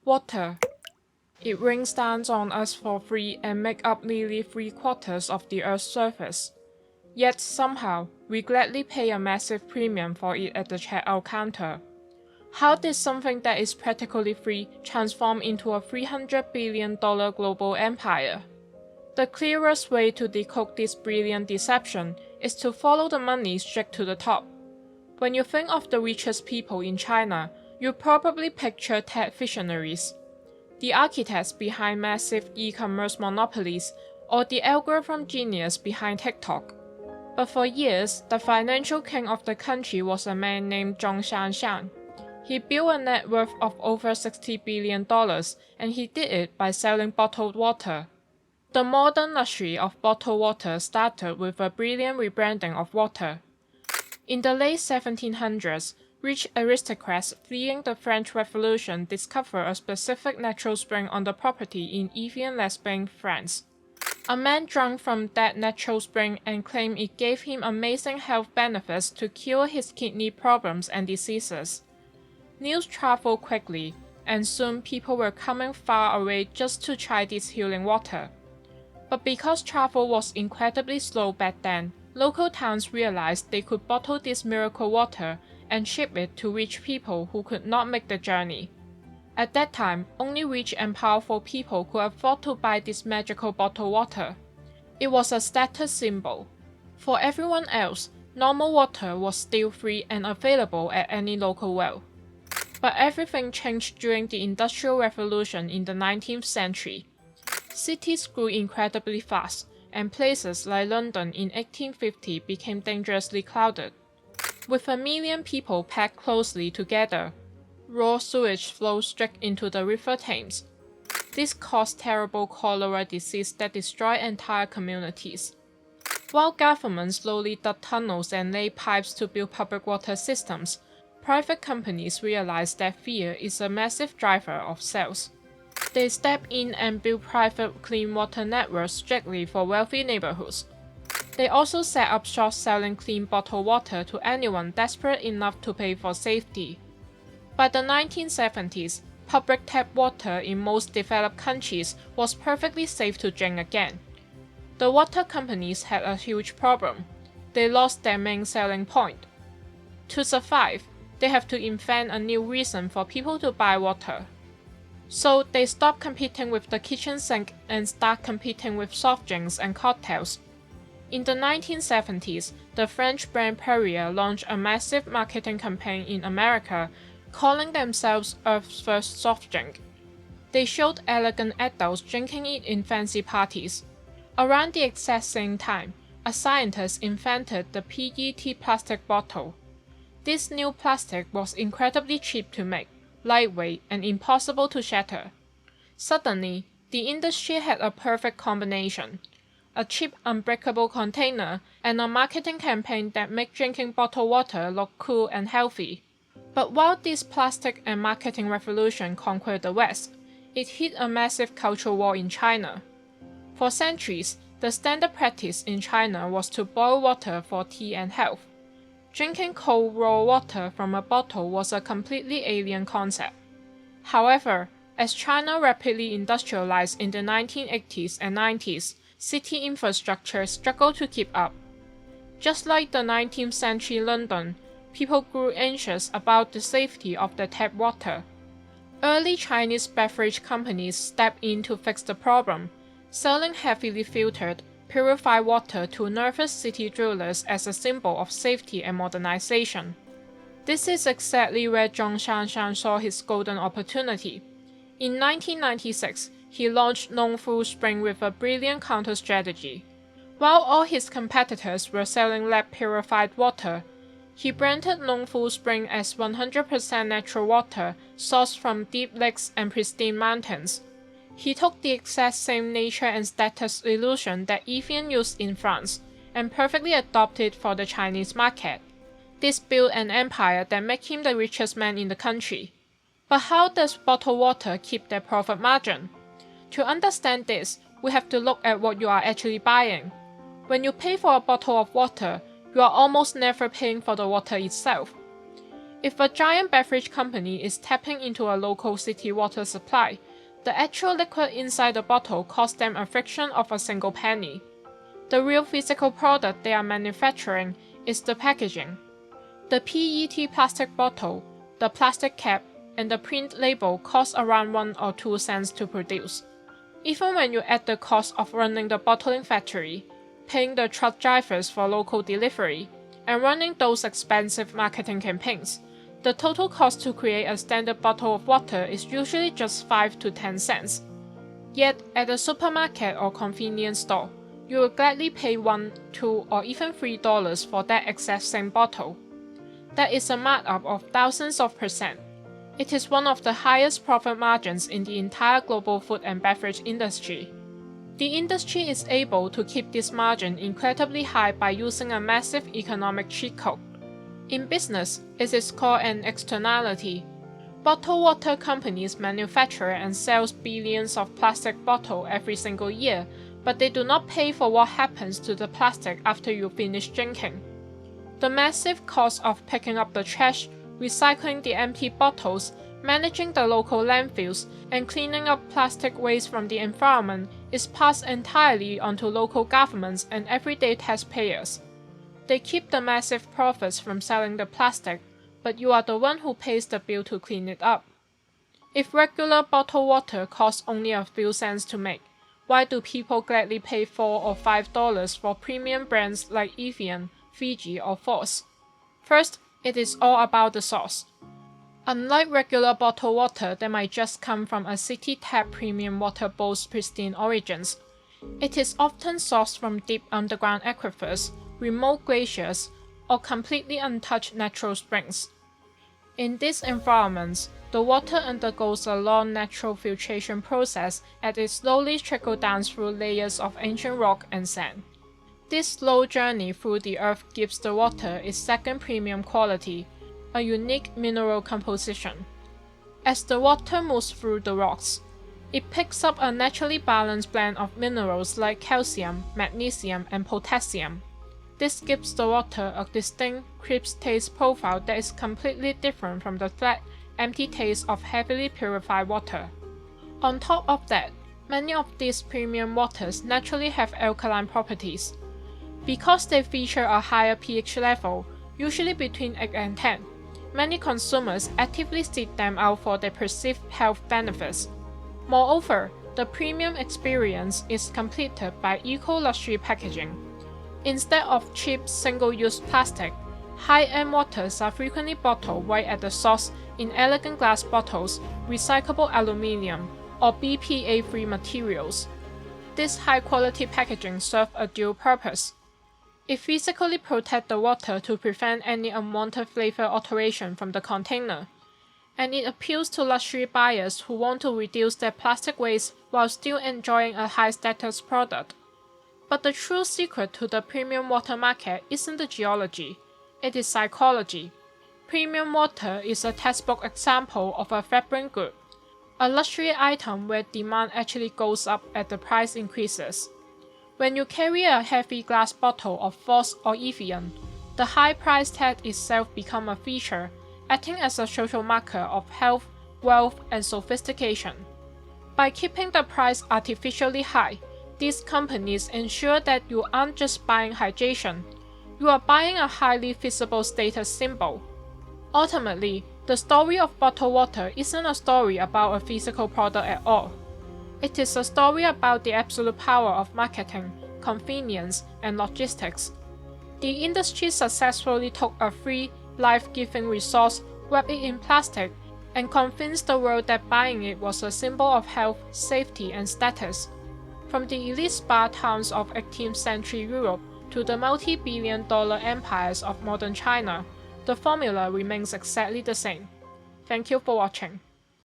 Water. It rains down on us for free and makes up nearly 3/4 of the Earth's surface. Yet somehow, we gladly pay a massive premium for it at the checkout counter. How did something that is practically free transform into a $300 billion global empire? The clearest way to decode this brilliant deception is to follow the money straight to the top. When you think of the richest people in China, you probably picture tech visionaries, the architects behind massive e-commerce monopolies, or the algorithm genius behind TikTok. But for years, the financial king of the country was a man named Zhong Xianshan. He built a net worth of over $60 billion, and he did it by selling bottled water. The modern luxury of bottled water started with a brilliant rebranding of water. In the late 1700s, rich aristocrats fleeing the French Revolution discovered a specific natural spring on the property in Evian-les-Bains, France. A man drank from that natural spring and claimed it gave him amazing health benefits to cure his kidney problems and diseases. News traveled quickly, and soon people were coming far away just to try this healing water. But because travel was incredibly slow back then, local towns realized they could bottle this miracle water and ship it to rich people who could not make the journey. At that time, only rich and powerful people could afford to buy this magical bottled water. It was a status symbol. For everyone else, normal water was still free and available at any local well. But everything changed during the Industrial Revolution in the 19th century. Cities grew incredibly fast, and places like London in 1850 became dangerously crowded. With 1 million people packed closely together, raw sewage flowed straight into the River Thames. This caused terrible cholera disease that destroyed entire communities. While governments slowly dug tunnels and laid pipes to build public water systems, private companies realized that fear is a massive driver of sales. They stepped in and built private clean water networks strictly for wealthy neighborhoods. They also set up shops selling clean bottled water to anyone desperate enough to pay for safety. By the 1970s, public tap water in most developed countries was perfectly safe to drink again. The water companies had a huge problem. They lost their main selling point. To survive, they have to invent a new reason for people to buy water. So they stopped competing with the kitchen sink and start competing with soft drinks and cocktails. In the 1970s, the French brand Perrier launched a massive marketing campaign in America, calling themselves Earth's first soft drink. They showed elegant adults drinking it in fancy parties. Around the exact same time, a scientist invented the PET plastic bottle. This new plastic was incredibly cheap to make, lightweight, and impossible to shatter. Suddenly, the industry had a perfect combination: a cheap, unbreakable container and a marketing campaign that made drinking bottled water look cool and healthy. But while this plastic and marketing revolution conquered the West, it hit a massive cultural war in China. For centuries, the standard practice in China was to boil water for tea and health. Drinking cold raw water from a bottle was a completely alien concept. However, as China rapidly industrialized in the 1980s and 90s, city infrastructure struggled to keep up. Just like the 19th century London, people grew anxious about the safety of the tap water. Early Chinese beverage companies stepped in to fix the problem, selling heavily filtered, purified water to nervous city dwellers as a symbol of safety and modernization. This is exactly where Zhong Shanshan saw his golden opportunity. In 1996, he launched Nongfu Spring with a brilliant counter-strategy. While all his competitors were selling lab-purified water, he branded Nongfu Spring as 100% natural water sourced from deep lakes and pristine mountains. He took the exact same nature and status illusion that Evian used in France and perfectly adopted for the Chinese market. This built an empire that made him the richest man in the country. But how does bottled water keep their profit margin? To understand this, we have to look at what you are actually buying. When you pay for a bottle of water, you are almost never paying for the water itself. If a giant beverage company is tapping into a local city water supply, the actual liquid inside the bottle costs them a fraction of a single penny. The real physical product they are manufacturing is the packaging. The PET plastic bottle, the plastic cap, and the print label cost around 1 or 2 cents to produce. Even when you add the cost of running the bottling factory, paying the truck drivers for local delivery, and running those expensive marketing campaigns, the total cost to create a standard bottle of water is usually just 5 to 10 cents. Yet, at a supermarket or convenience store, you will gladly pay $1, $2, or even $3 for that exact same bottle. That is a markup of thousands of percent. It is one of the highest profit margins in the entire global food and beverage industry. The industry is able to keep this margin incredibly high by using a massive economic cheat code. In business, it is called an externality. Bottled water companies manufacture and sell billions of plastic bottles every single year, but they do not pay for what happens to the plastic after you finish drinking. The massive cost of picking up the trash, recycling the empty bottles, managing the local landfills, and cleaning up plastic waste from the environment is passed entirely onto local governments and everyday taxpayers. They keep the massive profits from selling the plastic, but you are the one who pays the bill to clean it up. If regular bottled water costs only a few cents to make, why do people gladly pay $4 or $5 for premium brands like Evian, Fiji, or Force? First, it is all about the source. Unlike regular bottled water that might just come from a city tap, premium water boasts pristine origins. It is often sourced from deep underground aquifers, remote glaciers, or completely untouched natural springs. In these environments, the water undergoes a long natural filtration process as it slowly trickles down through layers of ancient rock and sand. This slow journey through the earth gives the water its second premium quality, a unique mineral composition. As the water moves through the rocks, it picks up a naturally balanced blend of minerals like calcium, magnesium, and potassium. This gives the water a distinct, crisp taste profile that is completely different from the flat, empty taste of heavily purified water. On top of that, many of these premium waters naturally have alkaline properties. Because they feature a higher pH level, usually between 8 and 10, many consumers actively seek them out for their perceived health benefits. Moreover, the premium experience is completed by eco-luxury packaging. Instead of cheap single-use plastic, high-end waters are frequently bottled right at the source in elegant glass bottles, recyclable aluminum, or BPA-free materials. This high-quality packaging serves a dual purpose. It physically protects the water to prevent any unwanted flavor alteration from the container, and it appeals to luxury buyers who want to reduce their plastic waste while still enjoying a high-status product. But the true secret to the premium water market isn't the geology, it is psychology. Premium water is a textbook example of a vibrant good, a luxury item where demand actually goes up as the price increases. When you carry a heavy glass bottle of Force or Evian, the high price tag itself becomes a feature, acting as a social marker of health, wealth, and sophistication. By keeping the price artificially high, these companies ensure that you aren't just buying hydration, you are buying a highly visible status symbol. Ultimately, the story of bottled water isn't a story about a physical product at all. It is a story about the absolute power of marketing, convenience, and logistics. The industry successfully took a free, life-giving resource, wrapped it in plastic, and convinced the world that buying it was a symbol of health, safety, and status. From the elite spa towns of 18th century Europe to the multi-billion-dollar empires of modern China, the formula remains exactly the same. Thank you for watching.